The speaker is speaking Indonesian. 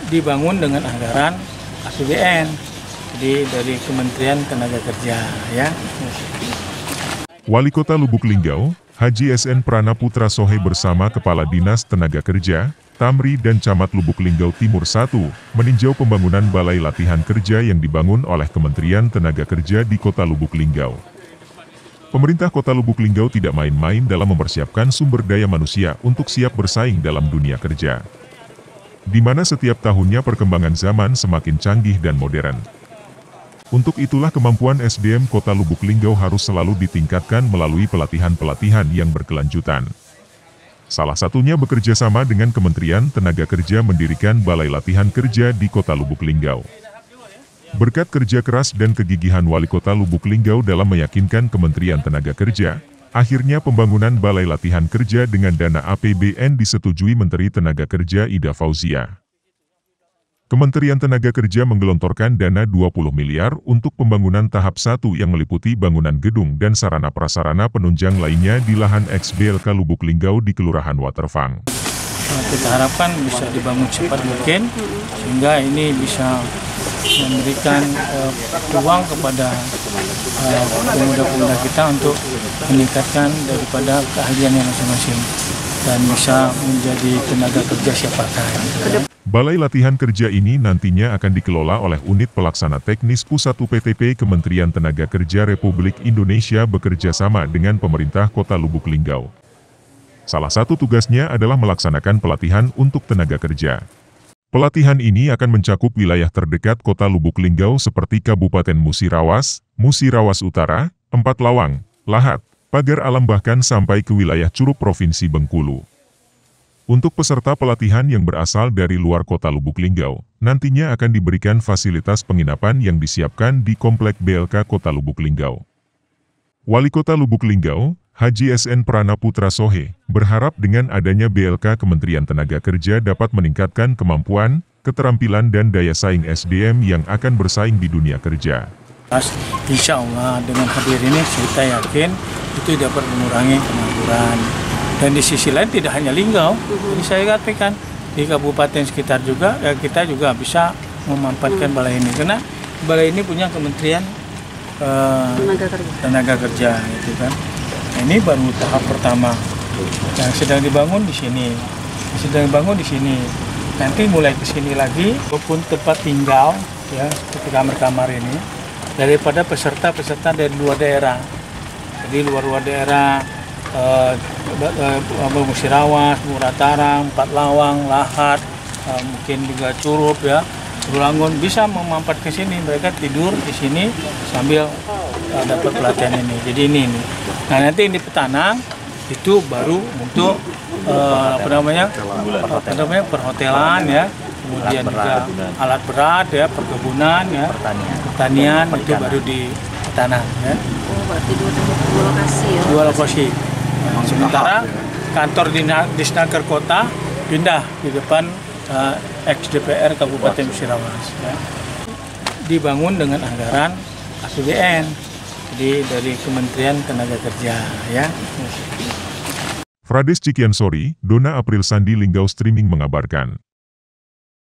dibangun dengan anggaran APBN, jadi dari Kementerian Tenaga Kerja, ya. Wali Kota Lubuk Linggau, Haji SN Pranaputra Sohe bersama Kepala Dinas Tenaga Kerja, Tamri dan Camat Lubuk Linggau Timur 1, meninjau pembangunan Balai Latihan Kerja yang dibangun oleh Kementerian Tenaga Kerja di Kota Lubuk Linggau. Pemerintah Kota Lubuk Linggau tidak main-main dalam mempersiapkan sumber daya manusia untuk siap bersaing dalam dunia kerja, di mana setiap tahunnya perkembangan zaman semakin canggih dan modern. Untuk itulah kemampuan SDM Kota Lubuk Linggau harus selalu ditingkatkan melalui pelatihan-pelatihan yang berkelanjutan. Salah satunya bekerja sama dengan Kementerian Tenaga Kerja mendirikan Balai Latihan Kerja di Kota Lubuk Linggau. Berkat kerja keras dan kegigihan Wali Kota Lubuk Linggau dalam meyakinkan Kementerian Tenaga Kerja, akhirnya pembangunan Balai Latihan Kerja dengan dana APBN disetujui Menteri Tenaga Kerja Ida Fauzia. Kementerian Tenaga Kerja menggelontorkan dana 20 miliar untuk pembangunan tahap 1 yang meliputi bangunan gedung dan sarana prasarana penunjang lainnya di lahan ex-BLK Lubuk Linggau di Kelurahan Waterfang. Kita harapkan bisa dibangun cepat mungkin, sehingga ini bisa memberikan peluang kepada pemuda-pemuda kita untuk meningkatkan daripada keahliannya masing-masing dan bisa menjadi tenaga kerja siap pakai. Balai Latihan Kerja ini nantinya akan dikelola oleh Unit Pelaksana Teknis Pusat UPTP Kementerian Tenaga Kerja Republik Indonesia bekerja sama dengan pemerintah Kota Lubuk Linggau. Salah satu tugasnya adalah melaksanakan pelatihan untuk tenaga kerja. Pelatihan ini akan mencakup wilayah terdekat Kota Lubuk Linggau seperti Kabupaten Musirawas, Musirawas Utara, Empat Lawang, Lahat, Pagar Alam bahkan sampai ke wilayah Curup Provinsi Bengkulu. Untuk peserta pelatihan yang berasal dari luar Kota Lubuk Linggau, nantinya akan diberikan fasilitas penginapan yang disiapkan di Komplek BLK Kota Lubuk Linggau. Wali Kota Lubuk Linggau, Haji SN Pranaputra Sohe, berharap dengan adanya BLK Kementerian Tenaga Kerja dapat meningkatkan kemampuan, keterampilan dan daya saing SDM yang akan bersaing di dunia kerja. Insya Allah dengan hadir ini kita yakin itu dapat mengurangi pengangguran. Dan di sisi lain tidak hanya Linggau, jadi saya katakan di kabupaten sekitar juga, ya kita juga bisa memanfaatkan balai ini. Karena balai ini punya Kementerian Tenaga Kerja, gitu kan. Ini baru tahap pertama yang sedang dibangun di sini, Nanti mulai ke sini lagi, maupun tempat tinggal, ya seperti kamar-kamar ini, daripada peserta-peserta dari luar daerah. Jadi luar daerah, Musirawas, Murataram, Empat Lawang, Lahat, mungkin juga Curup, ya, Tulangun bisa memanfaatkan sini. Mereka tidur di sini sambil dapat pelatihan ini. Jadi ini. Nah nanti ini Petanang itu baru untuk perhotelan, ya, kemudian juga alat berat, ya, perkebunan, ya, pertanian itu baru di Petanang, ya. Berarti dua lokasi, ya? Dua lokasi. Sementara kantor Disnaker Kota pindah di depan ex-DPR Kabupaten Musirawas, ya. Dibangun dengan anggaran APBN, jadi dari Kementerian Tenaga Kerja, ya. Frades Cikiansori, Dona April Sandi Linggau Streaming mengabarkan.